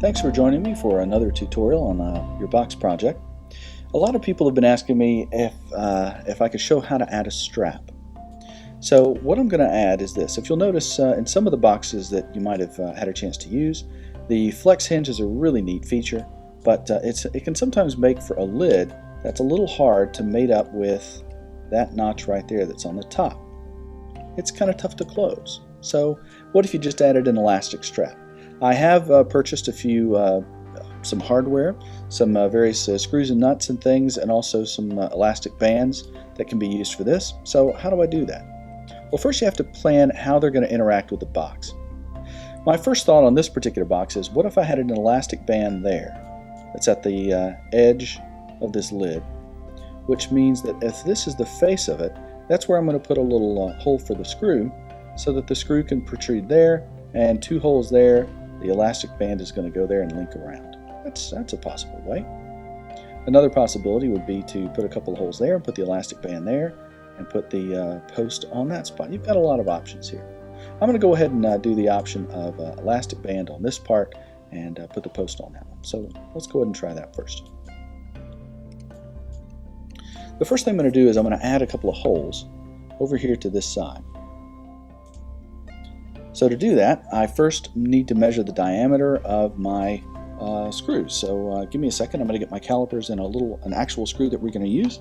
Thanks for joining me for another tutorial on your box project. A lot of people have been asking me if I could show how to add a strap. So what I'm going to add is this. If you'll notice in some of the boxes that you might have had a chance to use, the flex hinge is a really neat feature, but it can sometimes make for a lid that's a little hard to mate up with that notch right there that's on the top. It's kind of tough to close. So what if you just added an elastic strap? I have purchased a few, some hardware, some various screws and nuts and things, and also some elastic bands that can be used for this. So how do I do that? Well, first you have to plan how they're going to interact with the box. My first thought on this particular box is, what if I had an elastic band there that's at the edge of this lid, which means that if this is the face of it, that's where I'm going to put a little hole for the screw so that the screw can protrude there, and two holes there. The elastic band is going to go there and link around. That's a possible way. Another possibility would be to put a couple of holes there and put the elastic band there and put the post on that spot. You've got a lot of options here. I'm going to go ahead and do the option of elastic band on this part and put the post on that one. So let's go ahead and try that first. The first thing I'm going to do is I'm going to add a couple of holes over here to this side. So to do that, I first need to measure the diameter of my screws. So give me a second. I'm going to get my calipers and an actual screw that we're going to use.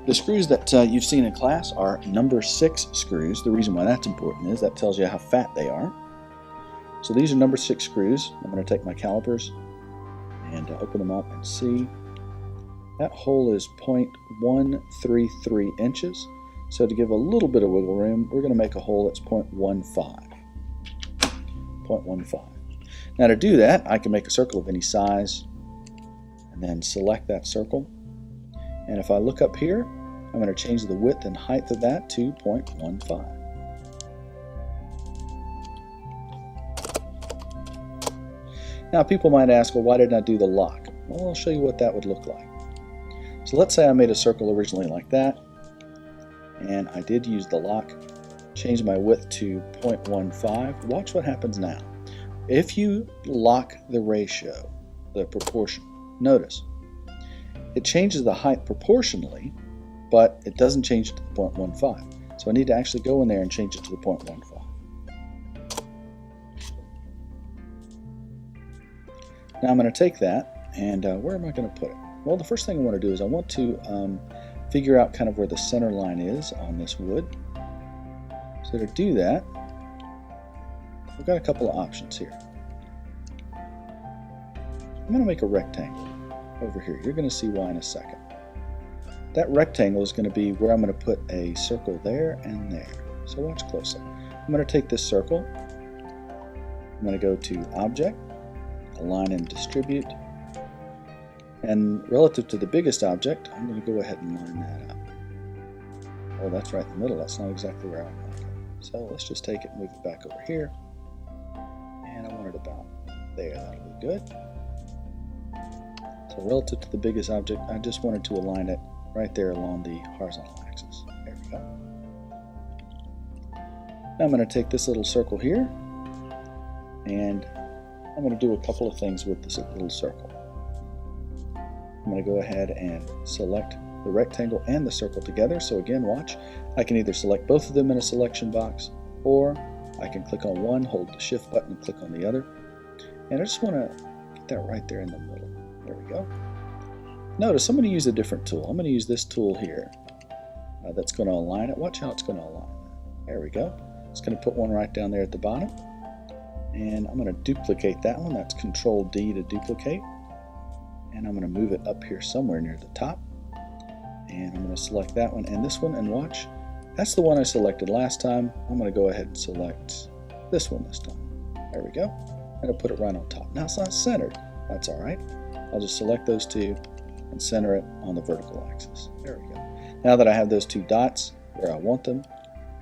The screws that you've seen in class are number 6 screws. The reason why that's important is that tells you how fat they are. So these are number 6 screws. I'm going to take my calipers and open them up and see. That hole is 0.133 inches. So to give a little bit of wiggle room, we're going to make a hole that's 0.15. 0.15. Now to do that, I can make a circle of any size and then select that circle. And if I look up here, I'm going to change the width and height of that to 0.15. Now people might ask, well, why didn't I do the lock? Well, I'll show you what that would look like. So let's say I made a circle originally like that, and I did use the lock, change my width to 0.15. Watch what happens now. If you lock the ratio, the proportion, notice it changes the height proportionally, but it doesn't change it to the 0.15. So I need to actually go in there and change it to the 0.15. Now I'm going to take that, and where am I going to put it? Well, the first thing I want to do is I want to figure out kind of where the center line is on this wood. So to do that, we've got a couple of options here. I'm going to make a rectangle over here. You're going to see why in a second. That rectangle is going to be where I'm going to put a circle there and there. So watch closely. I'm going to take this circle. I'm going to go to Object, Align and Distribute. And relative to the biggest object, I'm going to go ahead and line that up. Oh, that's right in the middle. That's not exactly where I want it. So let's just take it and move it back over here. And I want it about there. That'll be good. So relative to the biggest object, I just wanted to align it right there along the horizontal axis. There we go. Now I'm going to take this little circle here, and I'm going to do a couple of things with this little circle. I'm going to go ahead and select the rectangle and the circle together. So again, watch. I can either select both of them in a selection box, or I can click on one, hold the shift button, and click on the other. And I just want to get that right there in the middle. There we go. Notice I'm going to use a different tool. I'm going to use this tool here that's going to align it. Watch how it's going to align. There we go. It's going to put one right down there at the bottom. And I'm going to duplicate that one. That's Control D to duplicate. And I'm going to move it up here somewhere near the top, and I'm going to select that one and this one, and watch, that's the one I selected last time. I'm going to go ahead and select this one this time. There we go, and I'll put it right on top. Now it's not centered, that's alright. I'll just select those two and center it on the vertical axis. There we go. Now that I have those two dots where I want them,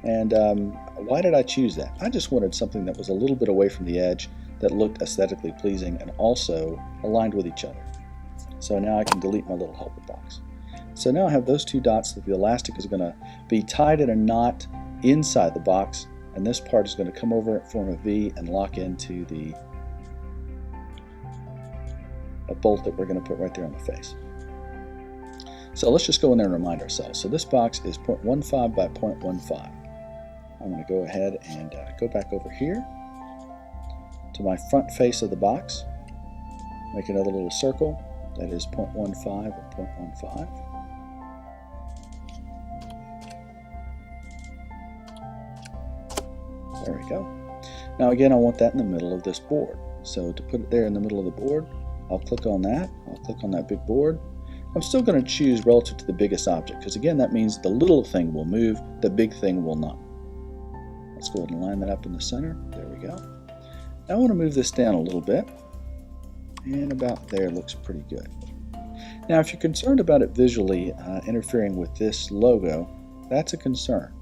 and why did I choose that? I just wanted something that was a little bit away from the edge, that looked aesthetically pleasing and also aligned with each other. So now I can delete my little helper box. So now I have those two dots that the elastic is going to be tied in a knot inside the box, and this part is going to come over, form a V, and lock into a bolt that we're going to put right there on the face. So let's just go in there and remind ourselves. So this box is 0.15 by 0.15. I'm going to go ahead and go back over here to my front face of the box, make another little circle that is 0.15 and 0.15. There we go. Now again, I want that in the middle of this board. So to put it there in the middle of the board, I'll click on that. I'll click on that big board. I'm still going to choose relative to the biggest object, because again, that means the little thing will move, the big thing will not. Let's go ahead and line that up in the center. There we go. Now I want to move this down a little bit, and about there looks pretty good. Now if you're concerned about it visually interfering with this logo, that's a concern.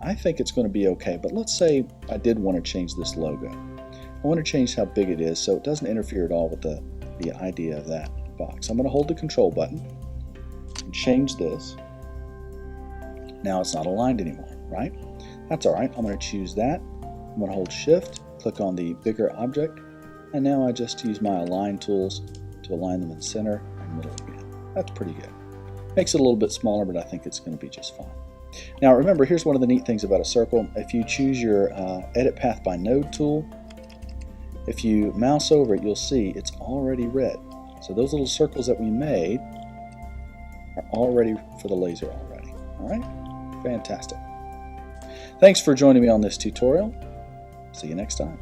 I think it's going to be okay, but let's say I did want to change this logo. I want to change how big it is so it doesn't interfere at all with the idea of that box. I'm going to hold the control button and change this. Now it's not aligned anymore, right? That's alright. I'm going to choose that. I'm going to hold shift, click on the bigger object, and now I just use my align tools to align them in center and middle again. That's pretty good. Makes it a little bit smaller, but I think it's going to be just fine. Now remember, here's one of the neat things about a circle. If you choose your edit path by node tool, if you mouse over it, you'll see it's already red. So those little circles that we made are all ready for the laser already. All right, fantastic. Thanks for joining me on this tutorial. See you next time.